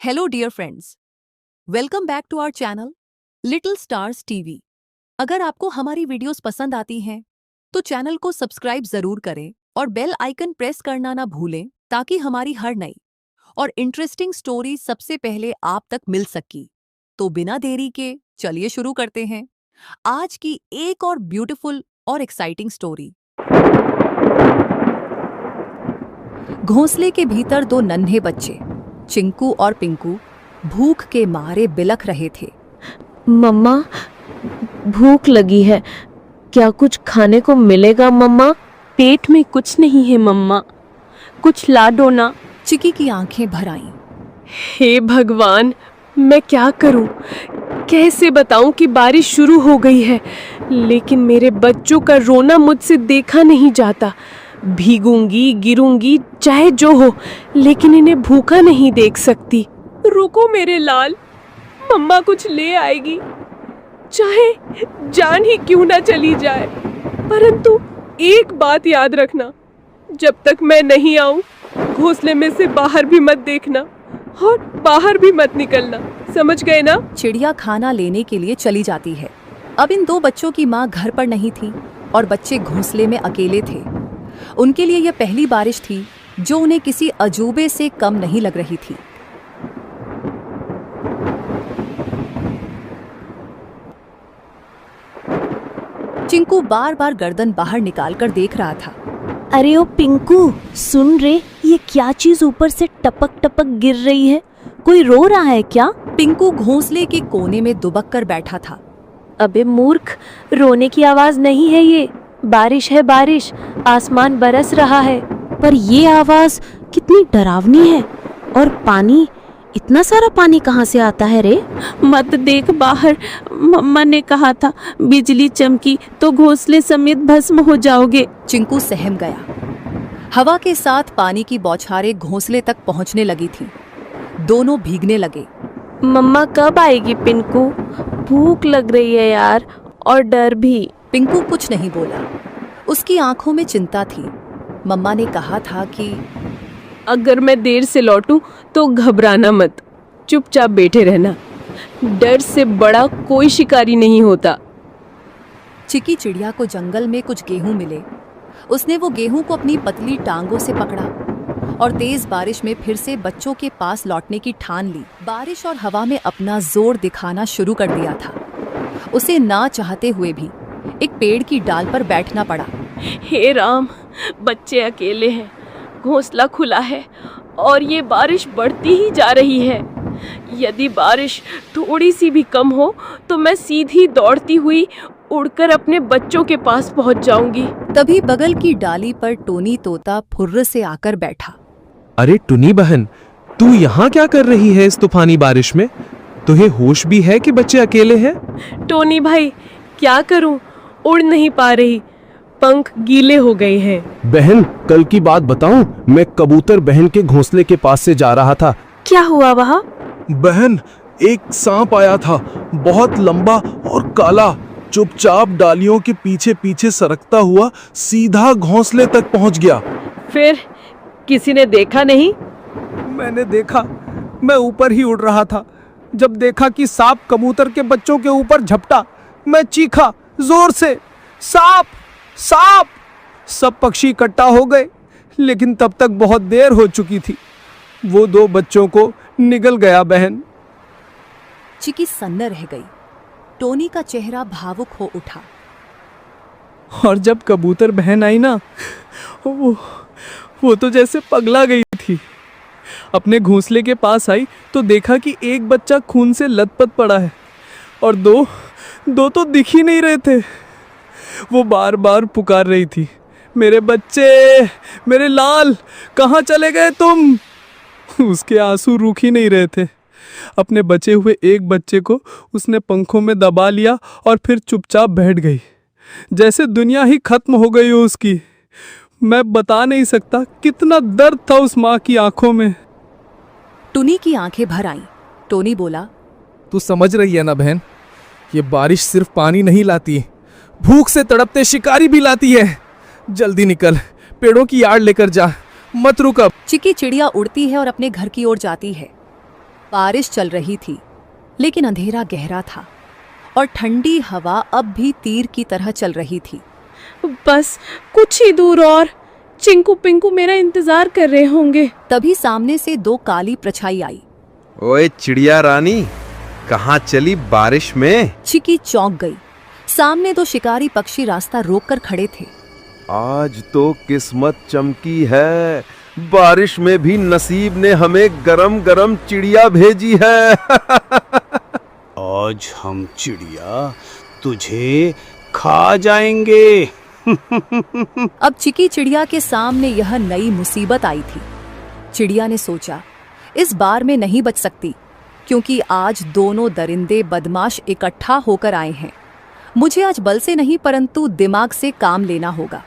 Hello dear friends, welcome back to our channel Little Stars TV. अगर आपको हमारी videos पसंद आती हैं तो चैनल को सब्सक्राइब जरूर करें और बेल आइकन प्रेस करना ना भूलें ताकि हमारी हर नई और इंटरेस्टिंग स्टोरी सबसे पहले आप तक मिल सकी। तो बिना देरी के चलिए शुरू करते हैं आज की एक और ब्यूटीफुल और एक्साइटिंग स्टोरी। घोंसले के भीतर दो नन्हे बच्चे चिंकू और पिंकू भूख के मारे बिलख रहे थे। मम्मा, भूख लगी है, क्या कुछ खाने को मिलेगा मम्मा? पेट में कुछ नहीं है मम्मा, कुछ ला दो ना। चिकी की आंखें भर आईं। हे भगवान, मैं क्या करूं? कैसे बताऊं कि बारिश शुरू हो गई है, लेकिन मेरे बच्चों का रोना मुझसे देखा नहीं जाता। भीगूंगी, गिरूंगी, चाहे जो हो, लेकिन इन्हें भूखा नहीं देख सकती। रुको मेरे लाल, मम्मा कुछ ले आएगी, चाहे जान ही क्यों ना चली जाए। परंतु एक बात याद रखना, जब तक मैं नहीं आऊं घोंसले में से बाहर भी मत देखना और बाहर भी मत निकलना, समझ गए ना? चिड़िया खाना लेने के लिए चली जाती है। अब इन दो बच्चों की माँ घर पर नहीं थी और बच्चे घोंसले में अकेले थे। उनके लिए यह पहली बारिश थी जो उन्हें किसी अजूबे से कम नहीं लग रही थी। चिंकू बार बार गर्दन बाहर निकालकर देख रहा था। अरे ओ पिंकू, सुन रे, ये क्या चीज ऊपर से टपक टपक गिर रही है? कोई रो रहा है क्या? पिंकू घोंसले के कोने में दुबक कर बैठा था। अबे मूर्ख, रोने की आवाज नहीं है ये, बारिश है बारिश, आसमान बरस रहा है। पर ये आवाज कितनी डरावनी है, और पानी, इतना सारा पानी कहाँ से आता है रे? मत देख बाहर, मम्मा ने कहा था बिजली चमकी तो घोंसले समेत भस्म हो जाओगे। चिंकू सहम गया। हवा के साथ पानी की बौछारें घोंसले तक पहुंचने लगी थीं। दोनों भीगने लगे। मम्मा कब आएगी पिंकू? भूख लग रही है यार, और डर भी। पिंकू कुछ नहीं बोला, उसकी आंखों में चिंता थी। मम्मा ने कहा था कि अगर मैं देर से लौटूं तो घबराना मत, चुपचाप बैठे रहना, डर से बड़ा कोई शिकारी नहीं होता। चिकी चिड़िया को जंगल में कुछ गेहूं मिले। उसने वो गेहूं को अपनी पतली टांगों से पकड़ा और तेज बारिश में फिर से बच्चों के पास लौटने की ठान ली। बारिश और हवा में अपना जोर दिखाना शुरू कर दिया था। उसे ना चाहते हुए भी एक पेड़ की डाल पर बैठना पड़ा। हे राम, बच्चे अकेले हैं, घोंसला खुला है और ये बारिश बढ़ती ही जा रही है। यदि बारिश थोड़ी सी भी कम हो तो मैं सीधी दौड़ती हुई उड़कर अपने बच्चों के पास पहुंच जाऊंगी। तभी बगल की डाली पर टोनी तोता फुर्र से आकर बैठा। अरे टुनी बहन, तू यहाँ क्या कर रही है इस तूफानी बारिश में? तुझे होश भी है कि बच्चे अकेले हैं? टोनी भाई, क्या करूं, उड़ नहीं पा रही, पंख गीले हो गए हैं। बहन, कल की बात बताऊं, मैं कबूतर बहन के घोंसले के पास से जा रहा था। क्या हुआ वहाँ? बहन, एक सांप आया था, बहुत लंबा और काला, चुपचाप डालियों के पीछे पीछे सरकता हुआ सीधा घोंसले तक पहुंच गया। फिर किसी ने देखा नहीं? मैंने देखा, मैं ऊपर ही उड़ रहा था। जब देखा कि सांप कबूतर के बच्चों के ऊपर झपटा, मैं चीखा जोर से, सांप सांप! सब पक्षी इकट्ठा हो गए, लेकिन तब तक बहुत देर हो चुकी थी। वो दो बच्चों को निगल गया बहन। चिकी सन्न रह गई। टोनी का चेहरा भावुक हो उठा। और जब कबूतर बहन आई ना, वो तो जैसे पगला गई थी। अपने घोंसले के पास आई तो देखा कि एक बच्चा खून से लथपथ पड़ा है और दो तो दिख ही नहीं रहे थे। वो बार बार पुकार रही थी, मेरे बच्चे, मेरे लाल, कहाँ चले गए तुम? उसके आंसू रुक ही नहीं रहे थे। अपने बचे हुए एक बच्चे को उसने पंखों में दबा लिया और फिर चुपचाप बैठ गई, जैसे दुनिया ही खत्म हो गई हो उसकी। मैं बता नहीं सकता कितना दर्द था उस माँ की आंखों में। टुनी की आंखें भर आईं। टोनी बोला, तू समझ रही है ना बहन, ये बारिश सिर्फ पानी नहीं लाती, भूख से तड़पते शिकारी भी लाती है। जल्दी निकल, पेड़ों की आड़ लेकर जा, मत रुक अब। चिकी चिड़िया उड़ती है और अपने घर की ओर जाती है। बारिश चल रही थी, लेकिन अंधेरा गहरा था और ठंडी हवा अब भी तीर की तरह चल रही थी। बस कुछ ही दूर और चिंकू पिंकू मेरा इंतजार कर रहे होंगे। तभी सामने से दो काली परछाई आई। ओए चिड़िया रानी, कहाँ चली बारिश में? चिकी चौंक गई। सामने दो शिकारी पक्षी रास्ता रोककर खड़े थे। आज तो किस्मत चमकी है, बारिश में भी नसीब ने हमें गरम गरम चिड़िया भेजी है। आज हम चिड़िया तुझे खा जाएंगे। अब चिकी चिड़िया के सामने यह नई मुसीबत आई थी। चिड़िया ने सोचा, इस बार मैं नहीं बच सकती, क्योंकि आज दोनों दरिंदे बदमाश इकट्ठा होकर आए हैं। मुझे आज बल से नहीं परंतु दिमाग से काम लेना होगा।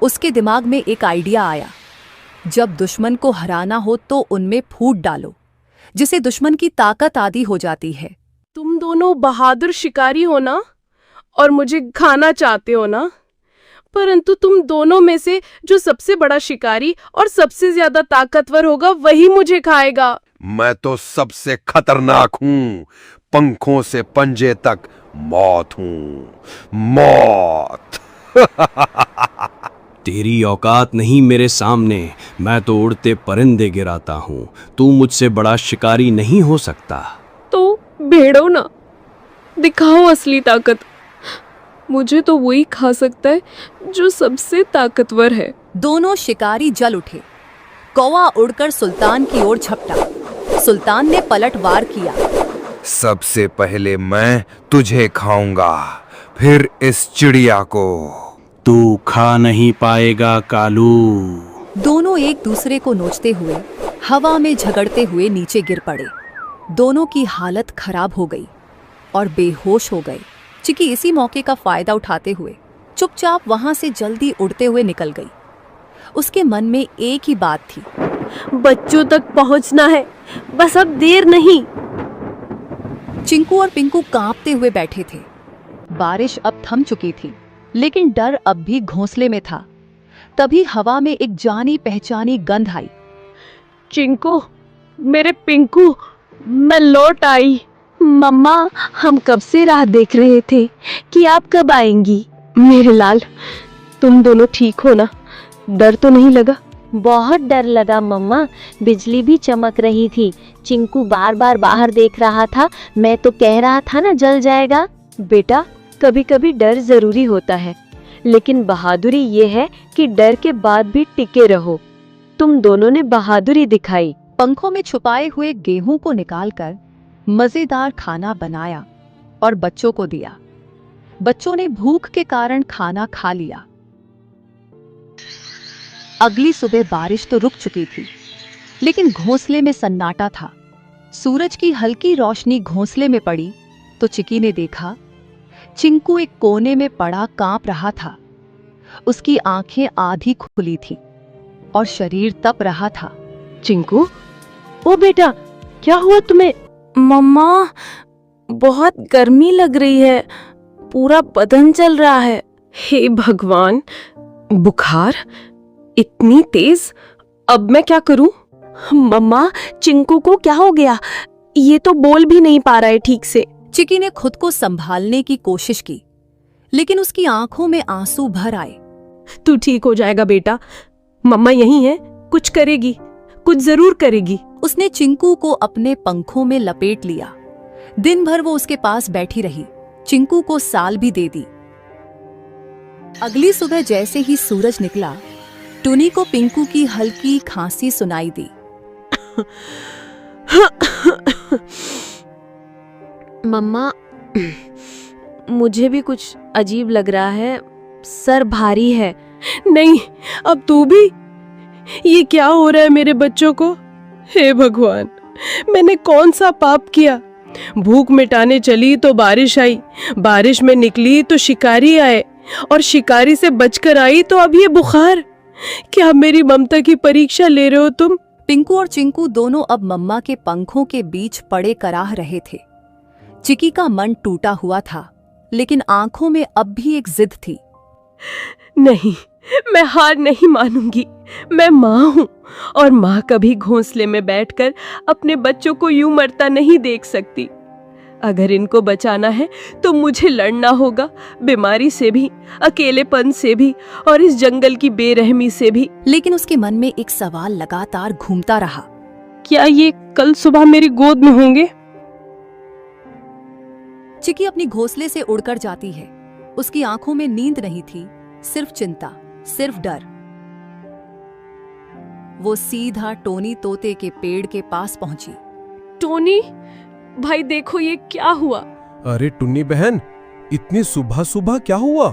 उसके दिमाग में एक आइडिया आया। जब दुश्मन को हराना हो तो उनमें फूट डालो, जिसे दुश्मन की ताकत आदि हो जाती है। तुम दोनों बहादुर शिकारी हो ना, और मुझे खाना चाहते हो ना, परंतु तुम दोनों में से जो सबसे बड़ा शिकारी और सबसे ज्यादा ताकतवर होगा वही मुझे खाएगा। मैं तो सबसे खतरनाक हूँ, पंखों से पंजे तक मौत हूँ, मौत। तेरी औकात नहीं मेरे सामने, मैं तो उड़ते परिंदे गिराता हूँ। तू मुझसे बड़ा शिकारी नहीं हो सकता। तो भेड़ो ना, दिखाओ असली ताकत। मुझे तो वही खा सकता है जो सबसे ताकतवर है। दोनों शिकारी जल उठे। कौवा उड़कर सुल्तान की ओर झपटा। सुल्तान ने पलटवार किया। सबसे पहले मैं तुझे खाऊंगा, फिर इस चिड़िया को। तू खा नहीं पाएगा कालू। दोनों एक दूसरे को नोचते हुए हवा में झगड़ते हुए नीचे गिर पड़े। दोनों की हालत खराब हो गई और बेहोश हो गए। चिकी इसी मौके का फायदा उठाते हुए चुपचाप वहां से जल्दी उड़ते हुए निकल गई। उसके मन में एक ही बात थी, बच्चों तक पहुंचना है, बस अब देर नहीं। चिंकू और पिंकू कांपते हुए बैठे थे। बारिश अब थम चुकी थी, लेकिन डर अब भी घोंसले में था। तभी हवा में एक जानी पहचानी गंध आई। चिंकू, मेरे पिंकू, मैं लौट आई। मम्मा, हम कब से राह देख रहे थे कि आप कब आएंगी। मेरे लाल, तुम दोनों ठीक हो ना? डर तो नहीं लगा? बहुत डर लगा मम्मा, बिजली भी चमक रही थी। चिंकू बार बार बाहर देख रहा था। मैं तो कह रहा था ना जल जाएगा। बेटा, कभी कभी डर जरूरी होता है, लेकिन बहादुरी ये है कि डर के बाद भी टिके रहो। तुम दोनों ने बहादुरी दिखाई। पंखों में छुपाए हुए गेहूं को निकालकर मजेदार खाना बनाया और बच्चों को दिया। बच्चों ने भूख के कारण खाना खा लिया। अगली सुबह बारिश तो रुक चुकी थी, लेकिन घोंसले में सन्नाटा था। सूरज की हल्की रोशनी घोंसले में पड़ी तो चिकी ने देखा चिंकू एक कोने में पड़ा कांप रहा था। उसकी आंखें आधी खुली थी और शरीर तप रहा था। चिंकू, ओ बेटा, क्या हुआ तुम्हें? मम्मा, बहुत गर्मी लग रही है, पूरा बदन जल रहा है। हे भगवान, बुखार इतनी तेज, अब मैं क्या करूं? मम्मा, चिंकू को क्या हो गया? ये तो बोल भी नहीं पा रहा है ठीक से। चिकी ने खुद को संभालने की कोशिश की, लेकिन उसकी आंखों में आंसू भर आए। तू ठीक हो जाएगा बेटा, मम्मा यही है, कुछ करेगी, कुछ जरूर करेगी। उसने चिंकू को अपने पंखों में लपेट लिया। दिन भर वो उसके पास बैठी रही। चिंकू को साल भी दे दी। अगली सुबह जैसे ही सूरज निकला, टुनी को पिंकू की हल्की खांसी सुनाई दी। मम्मा, मुझे भी कुछ अजीब लग रहा है, सर भारी है। नहीं, अब तू भी? ये क्या हो रहा है मेरे बच्चों को? हे भगवान, मैंने कौन सा पाप किया? भूख मिटाने चली तो बारिश आई, बारिश में निकली तो शिकारी आए, और शिकारी से बचकर आई तो अब ये बुखार। क्या मेरी ममता की परीक्षा ले रहे हो तुम? पिंकू और चिंकू दोनों अब मम्मा के पंखों के बीच पड़े कराह रहे थे। चिकी का मन टूटा हुआ था, लेकिन आंखों में अब भी एक जिद थी। नहीं, मैं हार नहीं मानूंगी। मैं माँ हूँ और माँ कभी घोंसले में बैठकर अपने बच्चों को यूं मरता नहीं देख सकती। अगर इनको बचाना है तो मुझे लड़ना होगा, बीमारी से भी, अकेलेपन से भी और इस जंगल की बेरहमी से भी। लेकिन उसके मन में एक सवाल लगातार घूमता रहा। क्या ये कल सुबह मेरी गोद में होंगे? चिकी अपनी घोंसले से उड़कर जाती है। उसकी आंखों में नींद नहीं थी, सिर्फ चिंता, सिर्फ डर। वो सीधा टोनी तोते के पेड़ के पास पहुंची। टोनी भाई, देखो ये क्या हुआ। अरे टुन्नी बहन, इतनी सुबह सुबह क्या हुआ?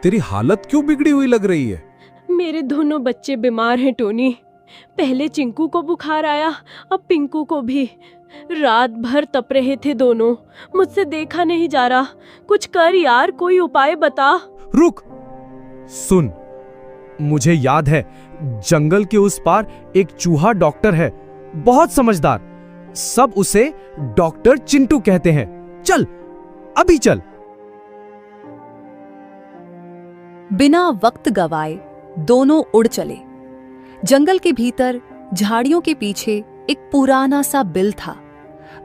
तेरी हालत क्यों बिगड़ी हुई लग रही है? मेरे दोनों बच्चे बीमार हैं टोनी। पहले चिंकू को बुखार आया, अब पिंकू को भी। रात भर तप रहे थे दोनों, मुझसे देखा नहीं जा रहा। कुछ कर यार, कोई उपाय बता। रुक, सुन, मुझे याद है, जंगल के उस पार एक चूहा डॉक्टर है, बहुत समझदार। सब उसे डॉक्टर चिंटू कहते हैं। चल, अभी चल। बिना वक्त गवाए दोनों उड़ चले। जंगल के भीतर झाड़ियों के पीछे एक पुराना सा बिल था।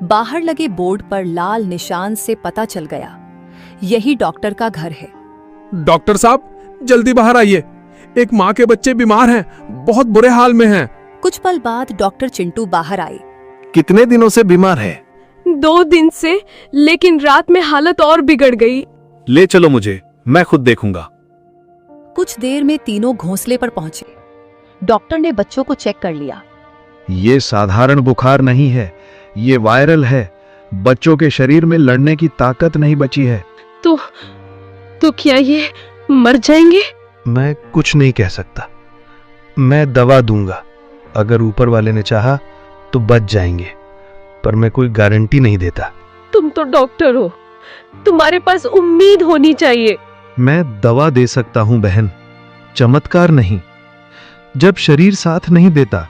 बाहर लगे बोर्ड पर लाल निशान से पता चल गया, यही डॉक्टर का घर है। डॉक्टर साहब, जल्दी बाहर आइए। एक माँ के बच्चे बीमार हैं, बहुत बुरे हाल में हैं। कुछ पल बाद डॉक्टर चिंटू बाहर आए। कितने दिनों से बीमार है? 2 दिन से, लेकिन रात में हालत और बिगड़ गई। ले चलो मुझे, मैं खुद देखूंगा। कुछ देर में तीनों घोंसले पर पहुंचे। डॉक्टर ने बच्चों को चेक कर लिया। ये साधारण बुखार नहीं है, ये वायरल है। बच्चों के शरीर में लड़ने की ताकत नहीं बची है। तो क्या ये मर जाएंगे? मैं कुछ नहीं कह सकता। मैं दवा दूंगा, अगर ऊपर वाले ने चाहा तो बच जाएंगे, पर मैं कोई गारंटी नहीं देता। तुम तो डॉक्टर हो, तुम्हारे पास उम्मीद होनी चाहिए। मैं दवा दे सकता हूं बहन, चमत्कार नहीं। जब शरीर साथ नहीं देता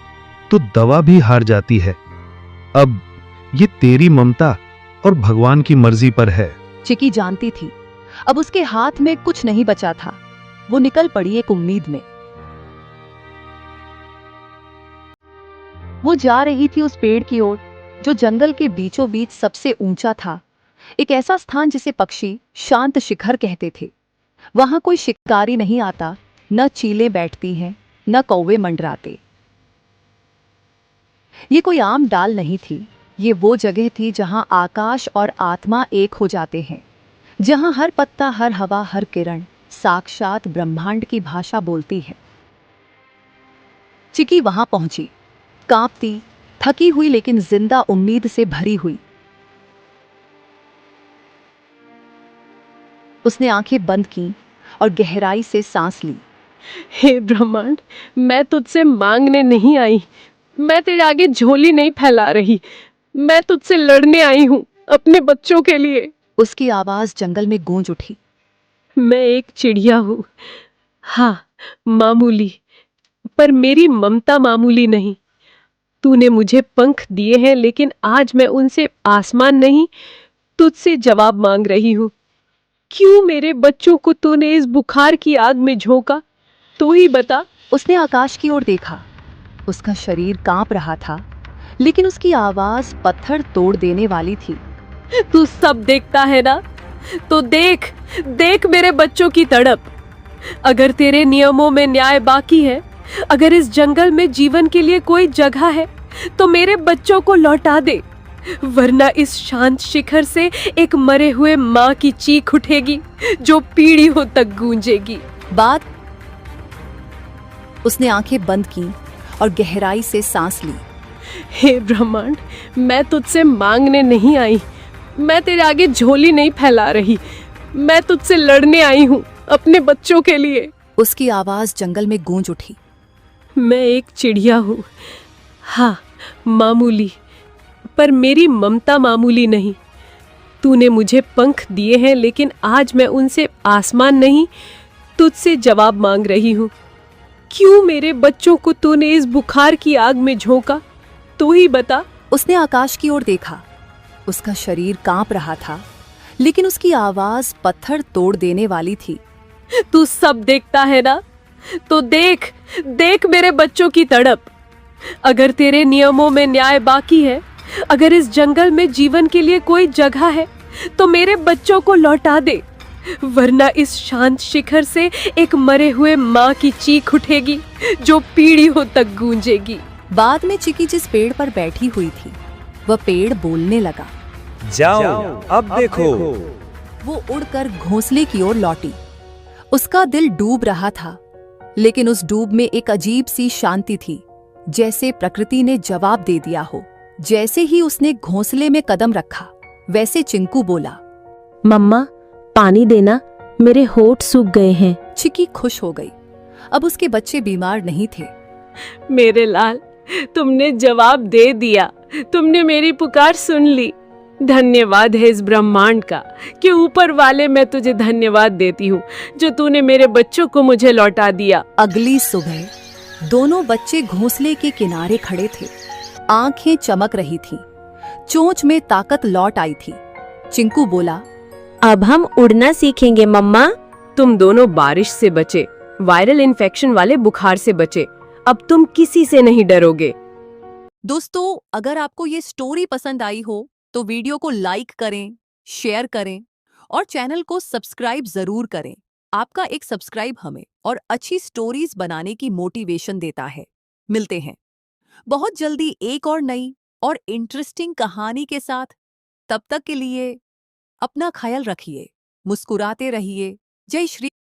तो दवा भी हार जाती है। अब ये तेरी ममता और भगवान की मर्जी पर है। चिकी जानती थी अब उसके हाथ में कुछ नहीं बचा था। वो निकल पड़ी एक उम्मीद में। वो जा रही थी उस पेड़ की ओर जो जंगल के बीचों बीच सबसे ऊंचा था। एक ऐसा स्थान जिसे पक्षी शांत शिखर कहते थे। वहां कोई शिकारी नहीं आता, न चीलें बैठती हैं, न कौवे मंडराते। ये कोई आम डाल नहीं थी, ये वो जगह थी जहां आकाश और आत्मा एक हो जाते हैं, जहां हर पत्ता, हर हवा, हर किरण साक्षात ब्रह्मांड की भाषा बोलती है। चिकी वहां पहुंची, कांपती, थकी हुई, लेकिन जिंदा उम्मीद से भरी हुई। उसने आंखें बंद की और गहराई से सांस ली। हे ब्रह्मांड, मैं तुझसे मांगने नहीं आई, मैं तेरे आगे झोली नहीं फैला रही, मैं तुझसे लड़ने आई हूँ, अपने बच्चों के लिए। उसकी आवाज जंगल में गूंज उठी। मैं एक चिड़िया हूँ, हाँ मामूली, पर मेरी ममता मामूली नहीं। तूने मुझे पंख दिए हैं, लेकिन आज मैं उनसे आसमान नहीं, तुझसे जवाब मांग रही हूँ। क्यों मेरे बच्चों को तूने इस बुखार की आग में झोंका? तू ही बता। उसने आकाश की ओर देखा। उसका शरीर कांप रहा था, लेकिन उसकी आवाज पत्थर तोड़ देने वाली थी। तू सब देखता है ना, तो देख देख मेरे बच्चों की तड़प। अगर तेरे नियमों में न्याय बाकी है, अगर इस जंगल में जीवन के लिए कोई जगह है, तो मेरे बच्चों को लौटा दे, वरना इस शांत शिखर से एक मरे हुए माँ की चीख उठेगी जो पीढ़ियों तक गूंजेगी। बाद उसने आंखें बंद की और गहराई से सांस ली। हे ब्रह्मांड, मैं तुझसे मांगने नहीं आई, मैं तेरे आगे झोली नहीं फैला रही, मैं तुझसे लड़ने आई हूँ, अपने बच्चों के लिए। उसकी आवाज जंगल में गूंज उठी। मैं एक चिड़िया हूँ, हाँ मामूली, पर मेरी ममता मामूली नहीं। तूने मुझे पंख दिए हैं, लेकिन आज मैं उनसे आसमान नहीं, तुझसे जवाब मांग रही हूँ। क्यों मेरे बच्चों को तूने इस बुखार की आग में झोंका? तू ही बता। उसने आकाश की ओर देखा। उसका शरीर कांप रहा था, लेकिन उसकी आवाज पत्थर तोड़ देने वाली थी। तू सब देखता है ना, तो देख देख मेरे बच्चों की तड़प। अगर तेरे नियमों में न्याय बाकी है, अगर इस जंगल में जीवन के लिए कोई जगह है, तो मेरे बच्चों को लौटा दे, वरना इस शांत शिखर से एक मरे हुए माँ की चीख उठेगी जो पीढ़ियों तक गूंजेगी। बाद में चिकी जिस पेड़ पर बैठी हुई थी, वह पेड़ बोलने लगा। जाओ अब देखो। वो उड़कर घोंसले की ओर लौटी। उसका दिल डूब रहा था, लेकिन उस डूब में एक अजीब सी शांति थी, जैसे प्रकृति ने जवाब दे दिया हो। जैसे ही उसने घोंसले में कदम रखा, वैसे चिंकू बोला, मम्मा पानी देना, मेरे होठ सूख गए हैं। चिकी खुश हो गई। अब उसके बच्चे बीमार नहीं थे। मेरे लाल, तुमने जवाब दे दिया, तुमने मेरी पुकार सुन ली। धन्यवाद है इस ब्रह्मांड का कि ऊपर वाले मैं तुझे धन्यवाद देती हूँ जो तूने मेरे बच्चों को मुझे लौटा दिया। अगली सुबह दोनों बच्चे घोंसले के किनारे खड़े थे। आंखें चमक रही थीं, चोंच में ताकत लौट आई थी। चिंकू बोला, अब हम उड़ना सीखेंगे मम्मा। तुम दोनों बारिश से बचे, वायरल इन्फेक्शन वाले बुखार से बचे। अब तुम किसी से नहीं डरोगे। दोस्तों, अगर आपको ये स्टोरी पसंद आई हो तो वीडियो को लाइक करें, शेयर करें और चैनल को सब्सक्राइब जरूर करें। आपका एक सब्सक्राइब हमें और अच्छी स्टोरीज बनाने की मोटिवेशन देता है। मिलते हैं बहुत जल्दी एक और नई और इंटरेस्टिंग कहानी के साथ। तब तक के लिए अपना ख्याल रखिए, मुस्कुराते रहिए। जय श्री